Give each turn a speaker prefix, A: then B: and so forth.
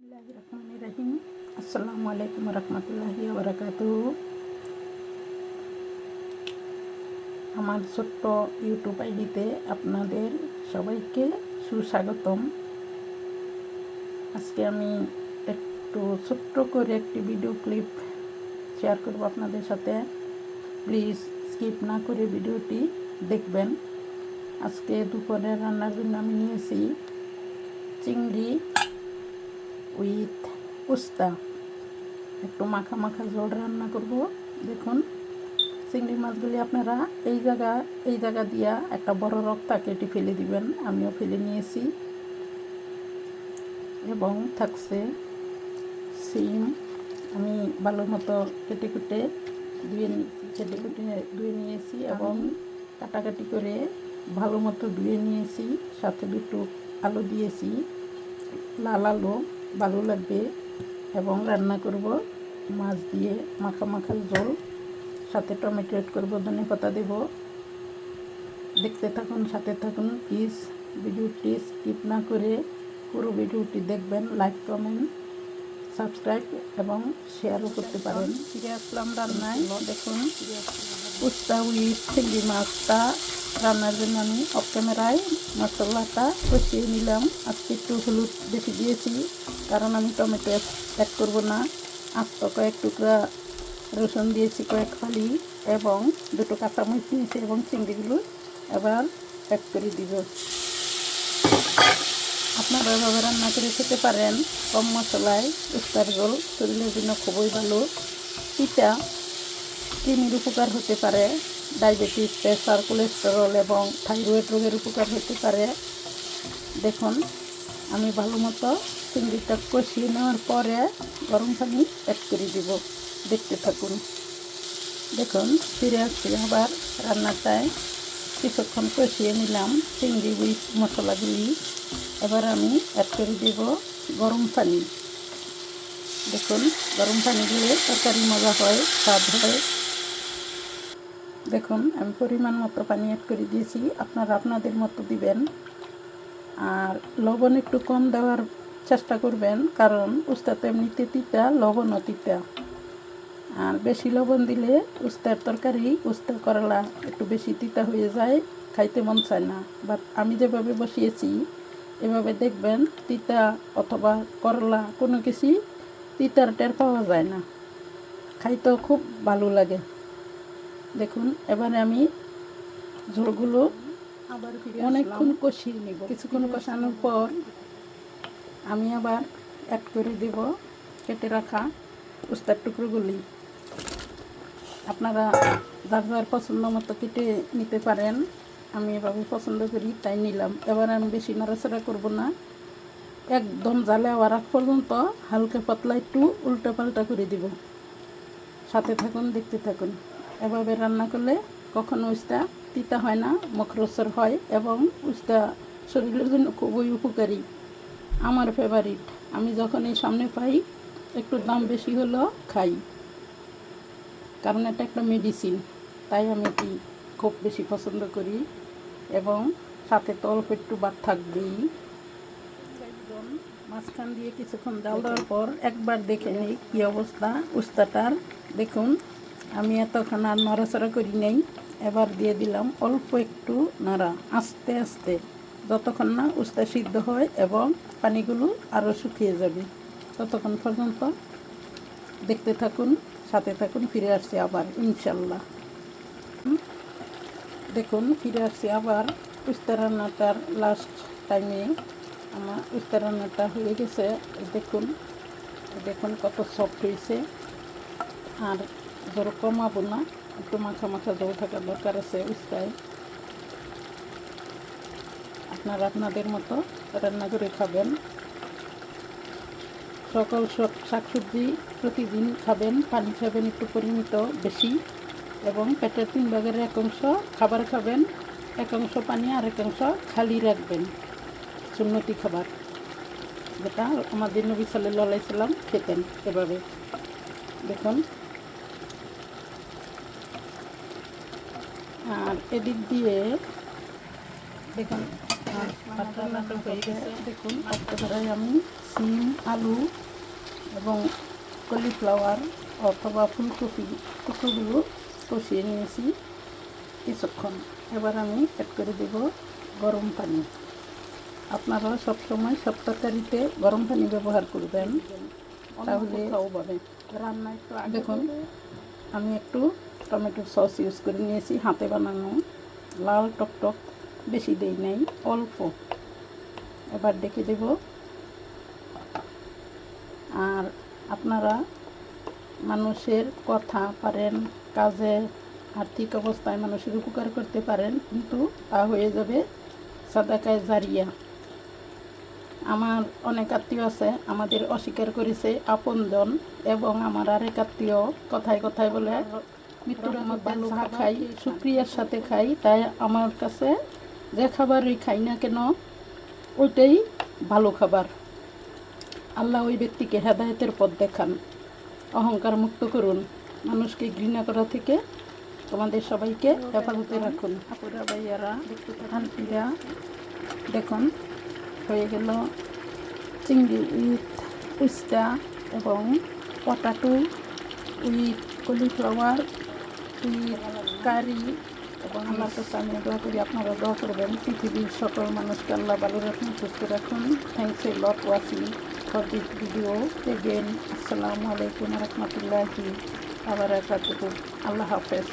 A: বিসমিল্লাহির রহমানির রহিম। আসসালামু আলাইকুম রহমতুল্লাহি ওয়া বারাকাতুহু। আমার ছোট্ট ইউটিউব আইডিতে আপনাদের সবাইকে সুস্বাগতম। আজকে আমি একটু ছোট্ট করে একটি ভিডিও ক্লিপ শেয়ার করব আপনাদের সাথে। প্লিজ স্কিপ না করে ভিডিওটি দেখবেন। আজকে দুপুরে রান্নার জন্য আমি নিয়েছি চিংড়ি উইথ উস্তা, একটু মাখা মাখা ঝোল রান্না করব। দেখুন, চিংড়ি মাছগুলি আপনারা এই জায়গা দিয়া একটা বড় রক্তা কেটে ফেলে দিবেন। আমিও ফেলে নিয়েছি। এবং থাকছে সিম, আমি ভালো মতো কেটে কুটে ধুয়ে নিয়েছি এবং কাটাকাটি করে ভালো মতো ধুয়ে নিয়েছি। সাথে দুটো আলু দিয়েছি, লাল আলু ভালো লাগবে। এবং রান্না করব মাছ দিয়ে মাখা মাখা ঝোল, সাথে টমেটো এড করবো, ধনেপাতা দেব। দেখতে থাকুন, সাথে থাকুন। প্লিজ ভিডিওটি স্কিপ না করে পুরো ভিডিওটি দেখবেন। লাইক, কমেন্ট, সাবস্ক্রাইব এবং শেয়ারও করতে পারেন। ফিরে আসলাম রান্নায়। দেখুন, উস্তা উইথ চিংড়ি মাছটা রান্নার জন্য আমি অফ ক্যামেরায় মশলাটা কষিয়ে নিলাম। আজকে একটু হলুদ বেশি দিয়েছি, কারণ আমি টমেটো অ্যাড করবো না। আস্ত কয়েক টুকরা রসুন দিয়েছি, কয়েক ফালি, এবং দুটো কাঁচামরিচ নিয়েছি এবং চিংড়িগুলো এবার অ্যাড করে দিব। আপনারা এভাবে রান্না করে খেতে পারেন কম মশলায়। উস্তার ঝোল শরীরের জন্য খুবই ভালো। পিঠা কৃমির উপকার হতে পারে, ডায়াবেটিস, প্রেসার, কোলেস্টেরল এবং থাইরয়েড রোগের উপকার হতে পারে। দেখুন, আমি ভালো মতো চিংড়িটা কষিয়ে নেওয়ার পরে গরম পানি অ্যাড করে দিব। দেখতে থাকুন। দেখুন, ফিরে আসছি আবার রান্নাটায়। কিছুক্ষণ কষিয়ে নিলাম চিংড়ি উইথ মশলাগুলি। এবার আমি অ্যাড করে দেব গরম পানি। দেখুন, গরম পানি দিলে তরকারি মজা হয়, স্বাদ হয়। দেখুন, আমি পরিমাণ মতো পানি অ্যাড করে দিয়েছি, আপনারা আপনাদের মতো দিবেন। আর লবণ একটু কম দেওয়ার চেষ্টা করবেন, কারণ উস্তা তো এমনিতে তিতা, লবণও তিতা। আর বেশি লবণ দিলে উস্তার তরকারি, উস্তা করলা একটু বেশি তিতা হয়ে যায়, খাইতে মন চায় না। বাট আমি যেভাবে বসিয়েছি এভাবে দেখবেন, তিতা অথবা করলা কোনো কিছুই তিতার টের পাওয়া যায় না, খাইতেও খুব ভালো লাগে। দেখুন, এবারে আমি ঝোলগুলো আবার অনেকক্ষণ কষিয়ে নেব। কিছুক্ষণ কষানোর পর আমি আবার অ্যাড করে দেব কেটে রাখা উস্তার টুকরোগুলি। আপনারা যার যার পছন্দ মতো কেটে নিতে পারেন। আমি এভাবে পছন্দ করি তাই নিলাম। এবার আমি বেশি নাড়াচাড়া করব না, একদম জালে হওয়ার আগ পর্যন্ত হালকা পাতলা একটু উল্টা পাল্টা করে দিব। সাথে থাকুন, দেখতে থাকুন। এভাবে রান্না করলে কখনো উস্তা তিতা হয় না, মুখরোচক হয় এবং উস্তা শরীরের জন্য খুবই উপকারী। আমার ফেভারিট। আমি যখনই সামনে পাই একটু দাম বেশি হলেও খাই, কারণ এটা একটা মেডিসিন। তাই আমি কি খুব বেশি পছন্দ করি। এবং সাথে তো অল্প একটু ভাত থাকবেই। মাঝখান দিয়ে কিছুক্ষণ জাল দেওয়ার পর একবার দেখে নিই কী অবস্থা উস্তাটার। দেখুন, আমি এতক্ষণ আর নড়াচড়া করি নেই। এবার দিয়ে দিলাম অল্প একটু নাড়া, আস্তে আস্তে, যতক্ষণ না উস্তা সিদ্ধ হয় এবং পানিগুলো আরও শুকিয়ে যাবে ততক্ষণ পর্যন্ত দেখতে থাকুন, সাথে থাকুন। ফিরে আসছি আবার ইনশাল্লাহ। দেখুন, ফিরে আসছি আবার উস্তা রান্নাটার লাস্ট টাইমে। আমার উস্তা রান্নাটা হয়ে গেছে। দেখুন, দেখুন কত সফট হয়েছে। আর জল কমাবো না, একটু মাখা মাখা জল থাকার দরকার আছে উস্তায়। আপনারা আপনাদের মতো রান্না করে খাবেন। সকল শাকসবজি প্রতিদিন খাবেন, পানি খাবেন একটু পরিমিত বেশি, এবং পেটের 3 ভাগের 1 অংশ খাবার খাবেন, 1 অংশ পানি আর 1 অংশ খালি রাখবেন। সুন্নতি খাবার, যেটা আমাদের নবী সাল্লাল্লাহু আলাইহি সাল্লাম খেতেন এভাবে। দেখুন, আর এদিক দিয়ে দেখুন বাটার নাটক হয়ে গেছে। দেখুন একটা ধরাই আমি সিম, আলু এবং কলিফ্লাওয়ার অথবা ফুলকপি টুকরোগুলো কষিয়ে নিয়েছি কিছুক্ষণ। এবার আমি অ্যাড করে দেব গরম পানি। আপনারা সবসময় সব তরকারিতে গরম পানি ব্যবহার করবেন, তাহলে রান্না একটু দেখুন আমি একটু টমেটো সস ইউজ করে নিয়েছি, হাতে বানানো, লাল টকটক, বেশি দেই নাই, অল্প। এবার ডেকে দেব। আর আপনারা মানুষের কথা পারেন, কাজে আর্থিক অবস্থায় মানুষের উপকার করতে পারেন, কিন্তু তা হয়ে যাবে সাদাকায় জারিয়া। আমার অনেক আত্মীয় আছে আমাদের অস্বীকার করেছে আপনজন, এবং আমার আরেক আত্মীয় কথায় কথায় বলে মৃত্যুর মধ্যে চা খাই, শুক্রিয়ার সাথে খাই। তাই আমার কাছে যে খাবারই খাই না কেন ওইটাই ভালো খাবার। আল্লাহ ওই ব্যক্তিকে হেদায়েতের পথ দেখান, অহংকার মুক্ত করুন, মানুষকে ঘৃণা করা থেকে তোমাদের সবাইকে হেফাজতে রাখুন। আপুরা ভাইয়ারা আন্টিরা দেখুন হয়ে গেল চিংড়ি উইথ উস্তা এবং পটাটো উইথ কলিফ্লাওয়ার উইথ কারি। এবং আল্লাহর কাছে আমি দোয়া করি আপনারা দোয়া করবেন পৃথিবীর সকল মানুষকে আল্লাহ ভালো রাখুন, সুস্থ রাখুন। Thanks a lot watching for this video again. আসসালামু আলাইকুম রহমতুল্লাহি ওয়া বারাকাতুহু। আল্লাহ হাফেজ।